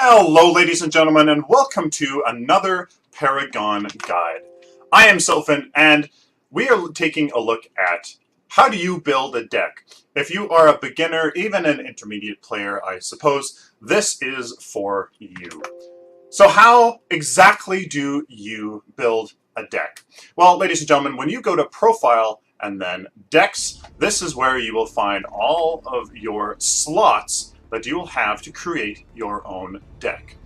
Hello ladies and gentlemen, and welcome to another Paragon guide. I am Sylphin, and we are taking a look at how do you build a deck. If you are a beginner, even an intermediate player, I suppose, this is for you. So how exactly do you build a deck? Well, ladies and gentlemen, when you go to Profile and then Decks, this is where you will find all of your slots that you will have to create your own deck.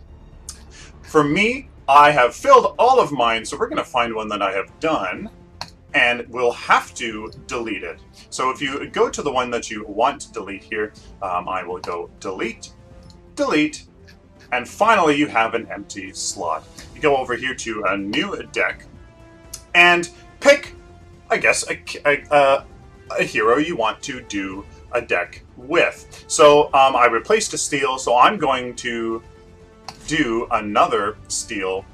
For me, I have filled all of mine, so we're going to find one that I have done, and we'll have to delete it. So if you go to the one that you want to delete here, I will go delete, delete, and finally you have an empty slot. You go over here to a new deck, and pick, I guess, a hero you want to do a deck with. So I replaced a steel, so I'm going to do another steel.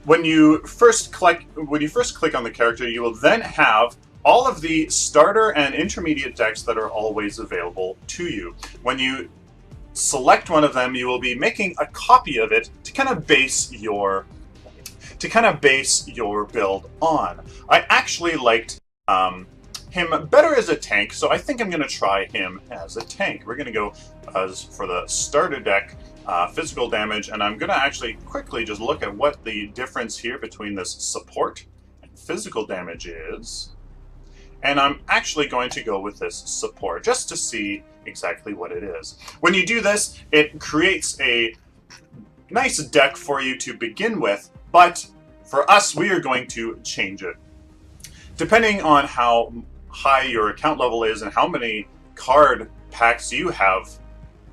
When you first click on the character, you will then have all of the starter and intermediate decks that are always available to you. When you select one of them, you will be making a copy of it to kind of base your build on. I actually liked him better as a tank, so I think I'm going to try him as a tank. We're going to go for the starter deck, physical damage, and I'm going to actually quickly just look at what the difference here between this support and physical damage is. And I'm actually going to go with this support, just to see exactly what it is. When you do this, it creates a nice deck for you to begin with, but for us, we are going to change it. Depending on how high your account level is and how many card packs you have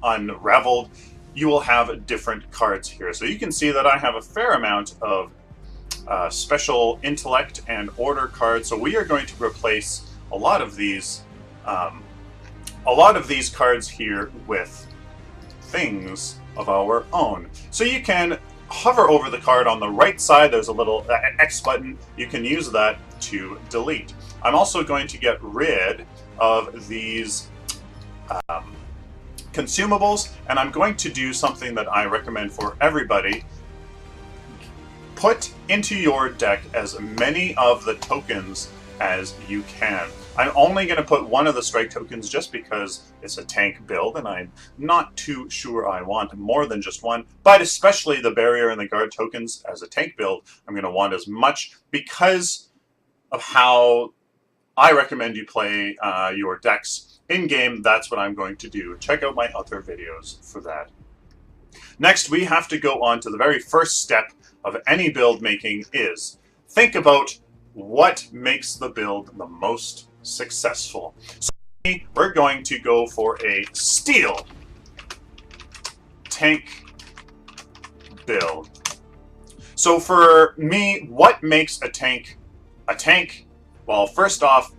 unraveled, you will have different cards here. So you can see that I have a fair amount of special intellect and order cards. So we are going to replace a lot of these cards here with things of our own. So you can hover over the card on the right side. There's a little X button. You can use that to delete. I'm also going to get rid of these consumables, and I'm going to do something that I recommend for everybody. Put into your deck as many of the tokens as you can. I'm only going to put one of the strike tokens just because it's a tank build, and I'm not too sure I want more than just one, but especially the barrier and the guard tokens as a tank build, I'm going to want as much because of how I recommend you play your decks in-game. That's what I'm going to do. Check out my other videos for that. Next, we have to go on to the very first step of any build making is think about what makes the build the most successful. So we're going to go for a steel tank build. So for me, what makes a tank a tank? Well, first off,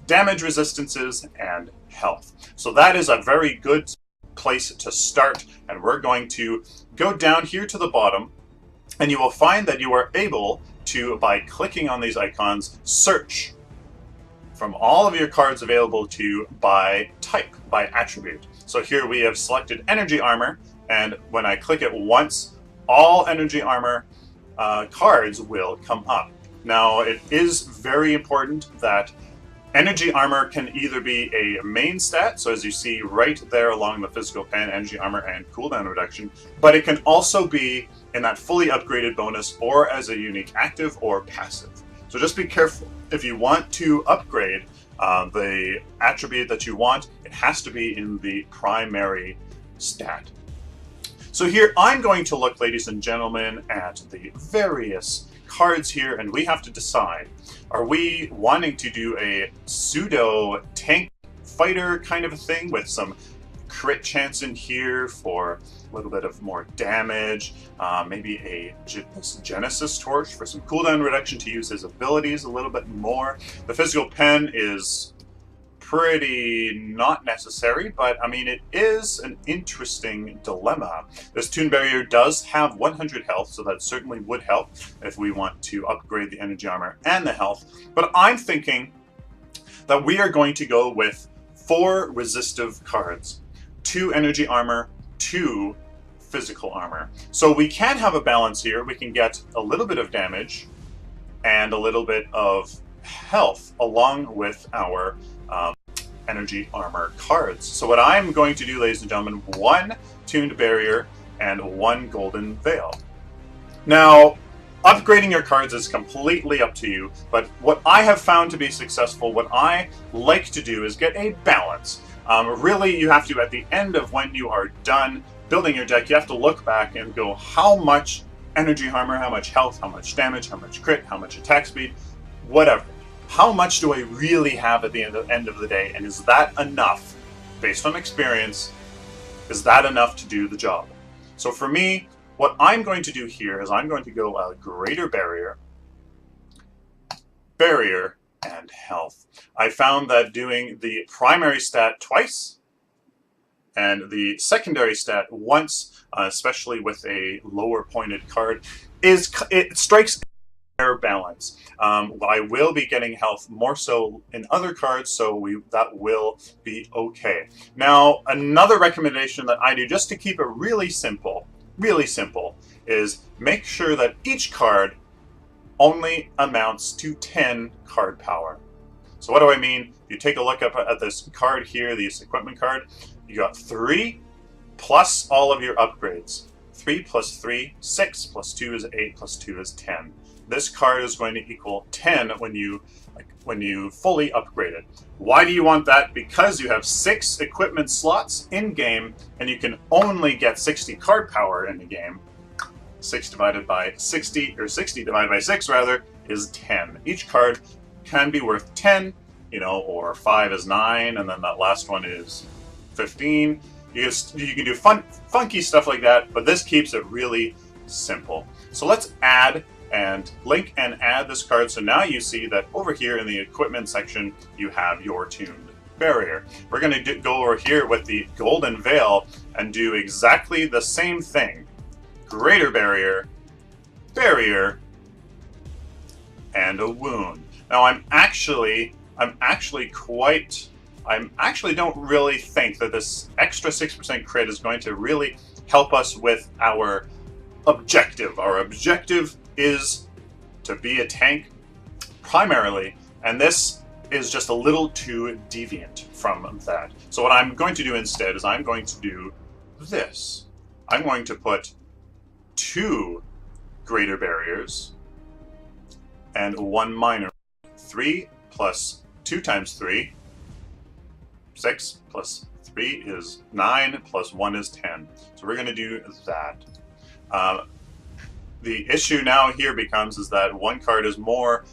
damage resistances and health. So that is a very good place to start, and we're going to go down here to the bottom, and you will find that you are able to, by clicking on these icons, search from all of your cards available to you by type, by attribute. So here we have selected energy armor, and when I click it once, all energy armor cards will come up. Now, it is very important that energy armor can either be a main stat, so as you see right there along the physical pen, energy armor and cooldown reduction, but it can also be in that fully upgraded bonus or as a unique active or passive. So just be careful. If you want to upgrade the attribute that you want, it has to be in the primary stat. So here I'm going to look, ladies and gentlemen, at the various cards here, and we have to decide, are we wanting to do a pseudo tank fighter kind of a thing with some crit chance in here for a little bit of more damage, maybe a Genesis Torch for some cooldown reduction to use his abilities a little bit more. The physical pen is pretty not necessary, but I mean, it is an interesting dilemma. This Toon Barrier does have 100 health, so that certainly would help if we want to upgrade the energy armor and the health. But I'm thinking that we are going to go with 4 resistive cards. 2 energy armor, 2 physical armor. So we can have a balance here. We can get a little bit of damage and a little bit of health along with our energy armor cards. So what I'm going to do, ladies and gentlemen, 1 tuned barrier and 1 golden veil. Now, upgrading your cards is completely up to you, but what I have found to be successful, what I like to do is get a balance. Really, you have to, at the end of when you are done building your deck, you have to look back and go, how much energy armor, how much health, how much damage, how much crit, how much attack speed, whatever. How much do I really have at the end of the day, and is that enough, based on experience, is that enough to do the job? So for me, what I'm going to do here is I'm going to go a greater barrier, and health. I found that doing the primary stat twice and the secondary stat once, especially with a lower pointed card, it strikes a fair balance. I will be getting health more so in other cards, so that will be okay. Now, another recommendation that I do, just to keep it really simple, is make sure that each card only amounts to 10 card power. So what do I mean? You take a look up at this card here, this equipment card, you got 3 plus all of your upgrades. 3 plus 3, 6 plus 2 is 8 plus 2 is 10. This card is going to equal 10 when you fully upgrade it. Why do you want that? Because you have 6 equipment slots in game, and you can only get 60 card power in the game. 6 divided by 60, or 60 divided by 6 rather, is 10. Each card can be worth 10, or 5 is 9, and then that last one is 15. You can do funky stuff like that, but this keeps it really simple. So let's add and link and add this card. So now you see that over here in the equipment section, you have your tuned barrier. We're going to go over here with the golden veil and do exactly the same thing. Greater barrier, and a wound. Now I actually don't really think that this extra 6% crit is going to really help us with our objective. Our objective is to be a tank primarily, and this is just a little too deviant from that. So what I'm going to do instead is I'm going to do this. I'm going to put 2 greater barriers and 1 minor. 3 plus 2 times 3, 6 plus 3 is 9, plus 1 is 10. So we're going to do that. The issue now here becomes is that one card is loaded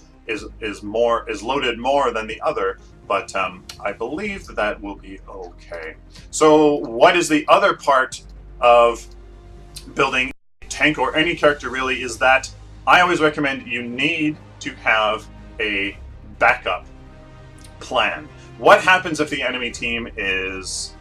more than the other, but I believe that will be okay. So what is the other part of building a tank, or any character really, is that I always recommend you need to have a backup plan. What happens if the enemy team is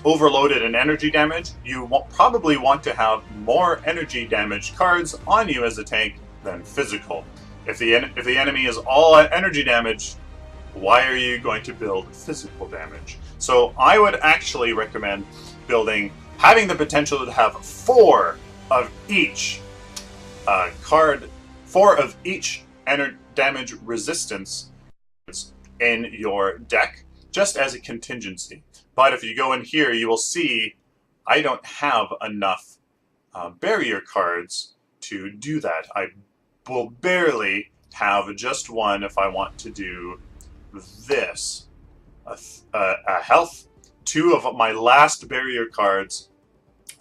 overloaded in energy damage? You probably want to have more energy damage cards on you as a tank than physical. If the enemy is all energy damage, why are you going to build physical damage? So I would actually recommend having the potential to have 4 of each card, 4 of each damage resistance in your deck, just as a contingency. But if you go in here, you will see I don't have enough barrier cards to do that. I will barely have just 1 if I want to do this. A health, 2 of my last barrier cards,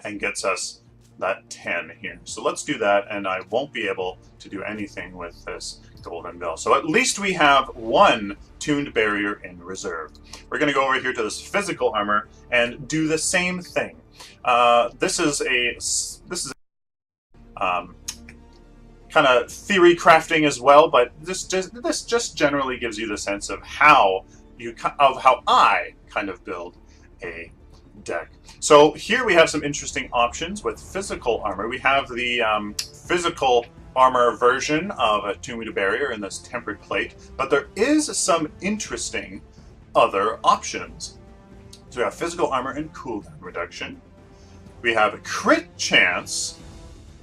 and gets us that 10 here. So let's do that, and I won't be able to do anything with this golden veil. So at least we have 1 tuned barrier in reserve. We're going to go over here to this physical armor and do the same thing. This is kind of theory crafting as well, but this just generally gives you the sense of how I kind of build a deck. So here we have some interesting options with physical armor. We have the physical armor version of a tuned barrier in this tempered plate, but there is some interesting other options. So we have physical armor and cooldown reduction. We have a crit chance,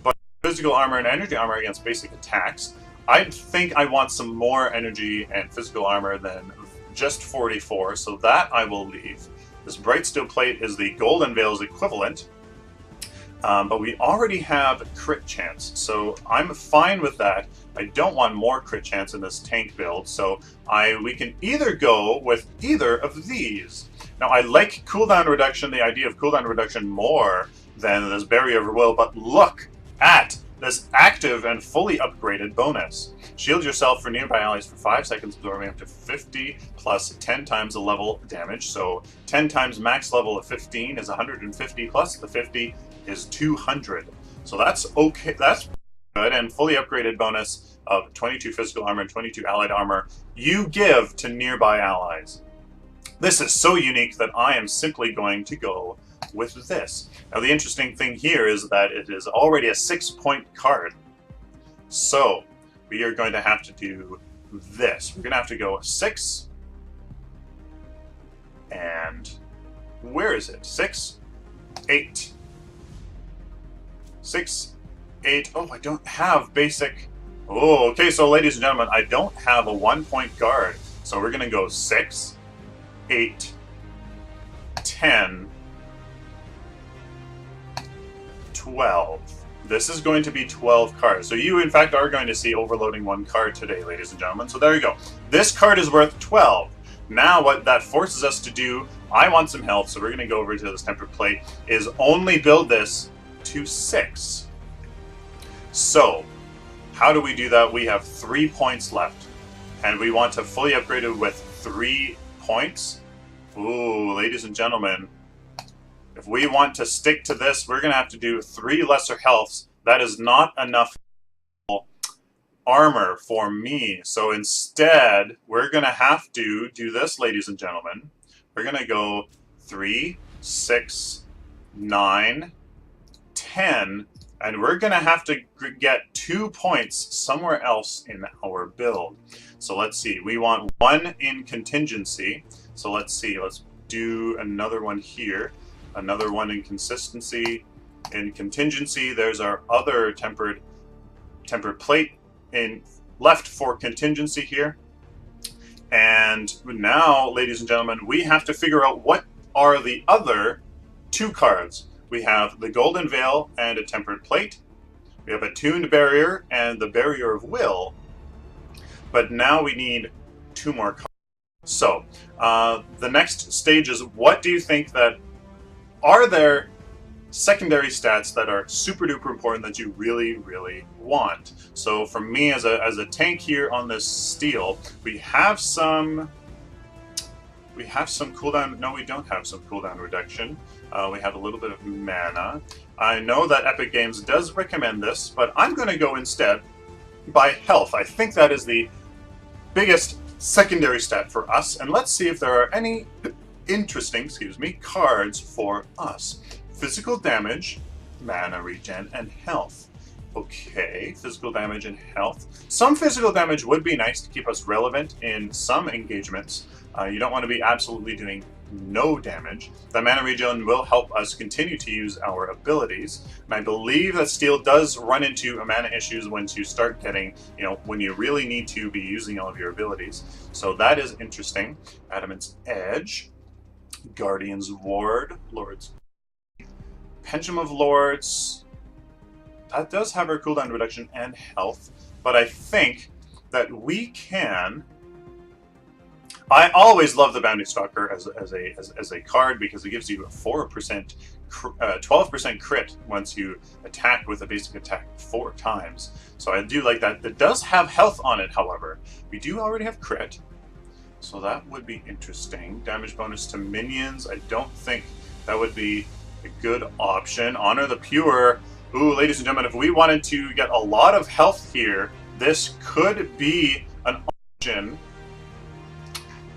but physical armor and energy armor against basic attacks. I think I want some more energy and physical armor than just 44, so that I will leave. This Bright Steel Plate is the Golden Veil's equivalent, but we already have a crit chance, so I'm fine with that. I don't want more crit chance in this tank build, so we can either go with either of these. Now, I like cooldown reduction, the idea of cooldown reduction, more than this Barrier of Will, but look at this active and fully upgraded bonus. Shield yourself for nearby allies for 5 seconds, absorbing up to 50 plus 10 times the level damage. So 10 times max level of 15 is 150, plus the 50 is 200. So that's okay, that's good. And fully upgraded bonus of 22 physical armor and 22 allied armor you give to nearby allies. This is so unique that I am simply going to go with this. Now, the interesting thing here is that it is already a 6-point card. So we are going to have to do this. We're going to have to go 6. And where is it? 6, 8. 6, 8. Oh, I don't have basic. Oh, okay. So, ladies and gentlemen, I don't have a 1-point guard. So we're going to go 6, 8, 10, 12. This is going to be 12 cards. So you, in fact, are going to see overloading 1 card today, ladies and gentlemen. So there you go. This card is worth 12. Now what that forces us to do, I want some health, so we're going to go over to this tempered plate, is only build this to 6. So how do we do that? We have 3 points left, and we want to fully upgrade it with 3 points. Ooh, ladies and gentlemen, if we want to stick to this, we're going to have to do 3 lesser healths. That is not enough armor for me. So instead, we're going to have to do this, ladies and gentlemen. We're going to go 3, 6, 9, 10, and we're going to have to get 2 points somewhere else in our build. So let's see. We want 1 in contingency. So let's see. Let's do another one here. Another 1 in consistency. In contingency, there's our other tempered plate in left for contingency here. And now, ladies and gentlemen, we have to figure out what are the other 2 cards. We have the Golden Veil and a tempered plate. We have a tuned barrier and the Barrier of Will. But now we need 2 more cards. So, the next stage is, what do you think that are there secondary stats that are super duper important that you really, really want? So for me, as a tank here on this steel, we have some cooldown. No, we don't have some cooldown reduction. We have a little bit of mana. I know that Epic Games does recommend this, but I'm going to go instead by health. I think that is the biggest secondary stat for us, and let's see if there are any interesting, cards for us. Physical damage, mana regen, and health. Okay, physical damage and health. Some physical damage would be nice to keep us relevant in some engagements. You don't want to be absolutely doing no damage. The mana regen will help us continue to use our abilities. And I believe that steel does run into mana issues once you start getting, when you really need to be using all of your abilities. So that is interesting. Adamant's Edge. Guardian's Ward, Lord's Pendulum of Lords. That does have our cooldown reduction and health, but I think that we can. I always love the Bounty Stalker as a card because it gives you a 4%, 12% crit once you attack with a basic attack 4 times. So I do like that. It does have health on it, however. We do already have crit. So that would be interesting. Damage bonus to minions. I don't think that would be a good option. Honor the Pure. Ooh, ladies and gentlemen, if we wanted to get a lot of health here, this could be an option.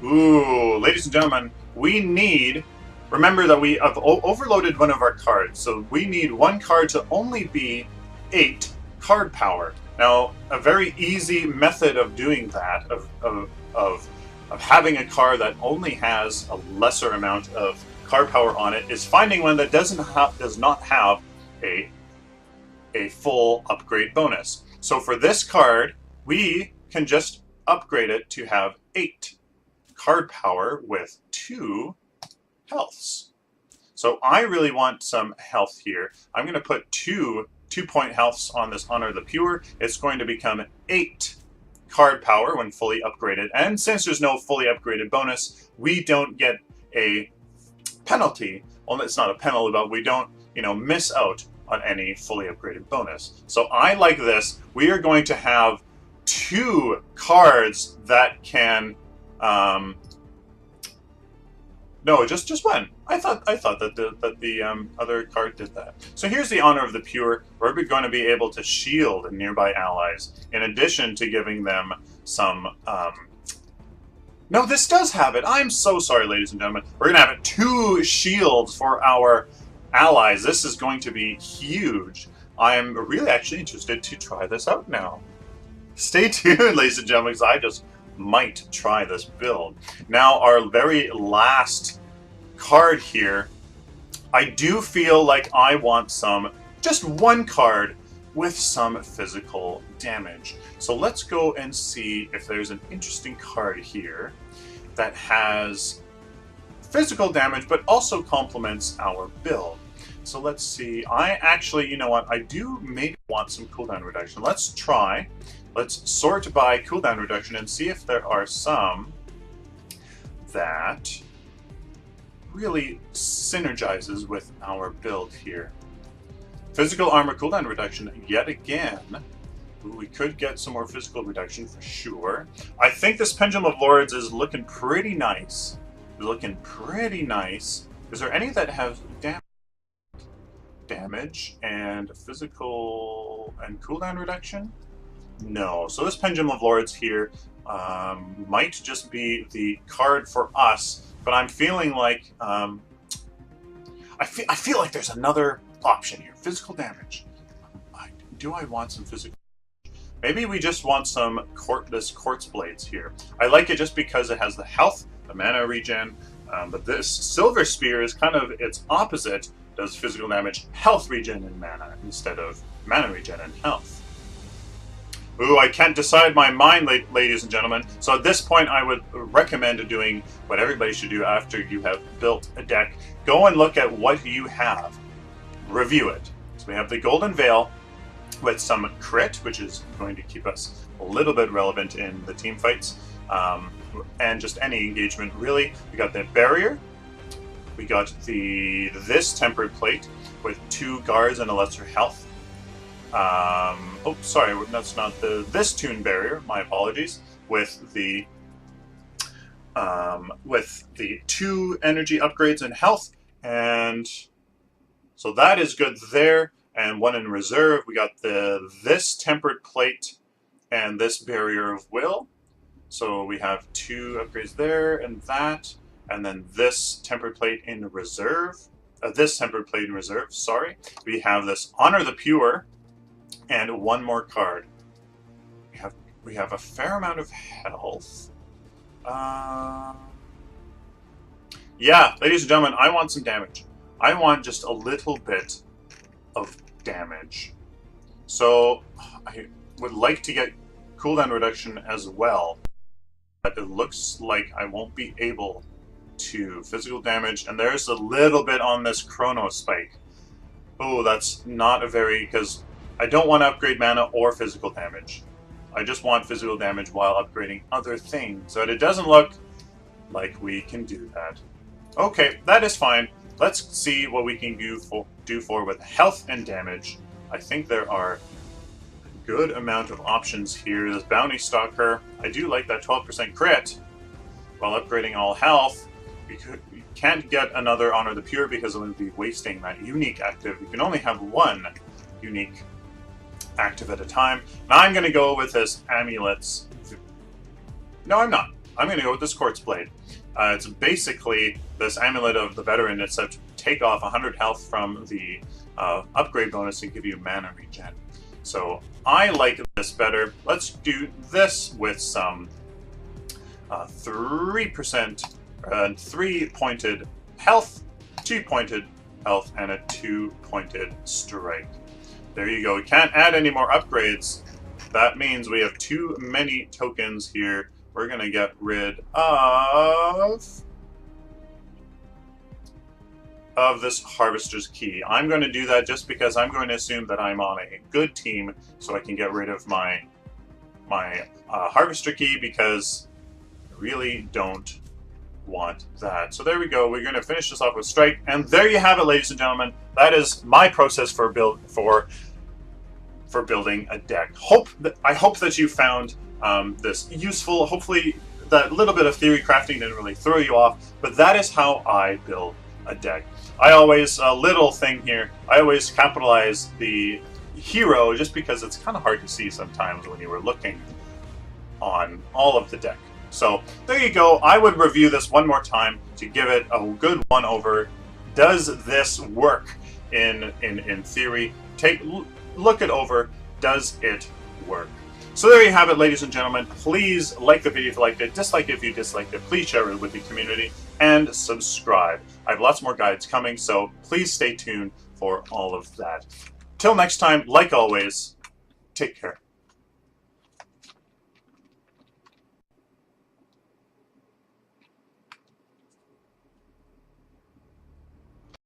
Ooh, ladies and gentlemen, we need... Remember that we have overloaded one of our cards, so we need 1 card to only be 8 card power. Now, a very easy method of doing that, of having a card that only has a lesser amount of card power on it is finding one that does not have a full upgrade bonus. So for this card, we can just upgrade it to have 8 card power with 2 healths. So I really want some health here. I'm going to put 2-point healths on this Honor the Pure. It's going to become 8 card power when fully upgraded. And since there's no fully upgraded bonus, we don't get a penalty. Well, it's not a penalty, but we don't, miss out on any fully upgraded bonus. So I like this. We are going to have 2 cards that can, no, just one. I thought that the other card did that. So here's the Honor of the Pure. We're going to be able to shield nearby allies, in addition to giving them some. No, this does have it. I'm so sorry, ladies and gentlemen. We're gonna have 2 shields for our allies. This is going to be huge. I'm really actually interested to try this out now. Stay tuned, ladies and gentlemen, because I just might try this build. Now, our very last card here, I do feel like I want just one card with some physical damage. So let's go and see if there's an interesting card here that has physical damage but also complements our build. So let's see. I actually, you know what, I do maybe want some cooldown reduction. Let's try. Let's sort by cooldown reduction and see if there are some that really synergizes with our build here. Physical armor cooldown reduction yet again. Ooh, we could get some more physical reduction for sure. I think this Pendulum of Lords is looking pretty nice. Is there any that have damage and physical and cooldown reduction? No. So this Pendulum of Lords here might just be the card for us, but I'm feeling like I feel like there's another option here. Physical damage. Do I want some physical? Maybe we just want some this Quartz Blades here. I like it just because it has the health, the mana regen, but this Silver Spear is kind of its opposite. Does physical damage, health regen, and mana instead of mana regen and health. Ooh, I can't decide my mind, ladies and gentlemen. So at this point, I would recommend doing what everybody should do after you have built a deck. Go and look at what you have. Review it. So we have the Golden Veil with some crit, which is going to keep us a little bit relevant in the team fights, and just any engagement, really. We got the Barrier. We got this Tempered Plate with 2 guards and a lesser health. Oh, sorry, that's not this Tune Barrier. My apologies. With the 2 energy upgrades and health, and so that is good there. And 1 in reserve. We got this Tempered Plate and this Barrier of Will. So we have 2 upgrades there and that, and then this Tempered Plate in reserve. Sorry. We have this Honor the Pure. And 1 more card. We have a fair amount of health. Yeah, ladies and gentlemen, I want some damage. I want just a little bit of damage. So I would like to get cooldown reduction as well. But it looks like I won't be able to. Physical damage, and there's a little bit on this Chrono Spike. Oh, that's not a very, because I don't want to upgrade mana or physical damage. I just want physical damage while upgrading other things. So it doesn't look like we can do that. Okay, that is fine. Let's see what we can do for with health and damage. I think there are a good amount of options here. This Bounty Stalker, I do like that 12% crit. While upgrading all health, we can't get another Honor the Pure because it would be wasting that unique active. You can only have 1 unique active at a time. Now I'm going to go with this Amulets. No, I'm not. I'm going to go with this Quartz Blade. It's basically this Amulet of the Veteran. It's to take off 100 health from the upgrade bonus and give you mana regen. So I like this better. Let's do this with some 3% 3-pointed health 2-pointed health, and a 2-pointed strike. There you go. We can't add any more upgrades. That means we have too many tokens here. We're going to get rid of this Harvester's Key. I'm going to do that just because I'm going to assume that I'm on a good team, so I can get rid of my Harvester Key, because I really don't want that. So there we go. We're going to finish this off with Strike, and there you have it, ladies and gentlemen. That is my process for building a deck. I hope that you found this useful. Hopefully that little bit of theory crafting didn't really throw you off, but that is how I build a deck. I always, a little thing here, I always capitalize the hero just because it's kind of hard to see sometimes when you were looking on all of the deck. So there you go. I would review this one more time to give it a good one over. Does this work in theory? Look it over. Does it work? So there you have it, ladies and gentlemen. Please like the video if you liked it, dislike it if you disliked it. Please share it with the community and subscribe. I have lots more guides coming, so please stay tuned for all of that. Till next time, like always, take care.